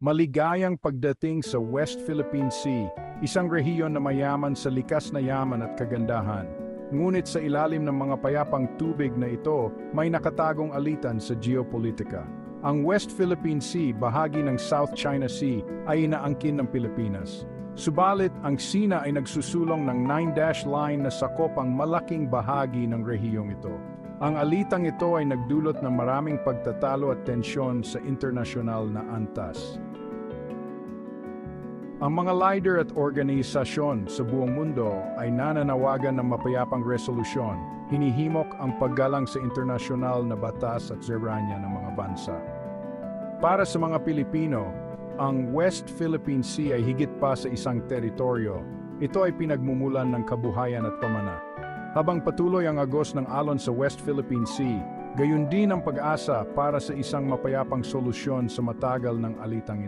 Maligayang pagdating sa West Philippine Sea, isang rehiyon na mayaman sa likas na yaman at kagandahan. Ngunit sa ilalim ng mga payapang tubig na ito, may nakatagong alitan sa geopolitika. Ang West Philippine Sea, bahagi ng South China Sea, ay inaangkin ng Pilipinas. Subalit, ang Sina ay nagsusulong ng 9-dash line na sakop ang malaking bahagi ng rehiyong ito. Ang alitang ito ay nagdulot ng maraming pagtatalo at tensyon sa internasyonal na antas. Ang mga leader at organisasyon sa buong mundo ay nananawagan ng mapayapang resolusyon, hinihimok ang paggalang sa internasyonal na batas at soberanya ng mga bansa. Para sa mga Pilipino, ang West Philippine Sea ay higit pa sa isang teritoryo. Ito ay pinagmumulan ng kabuhayan at pamana. Habang patuloy ang agos ng alon sa West Philippine Sea, gayon din ang pag-asa para sa isang mapayapang solusyon sa matagal ng alitang ito.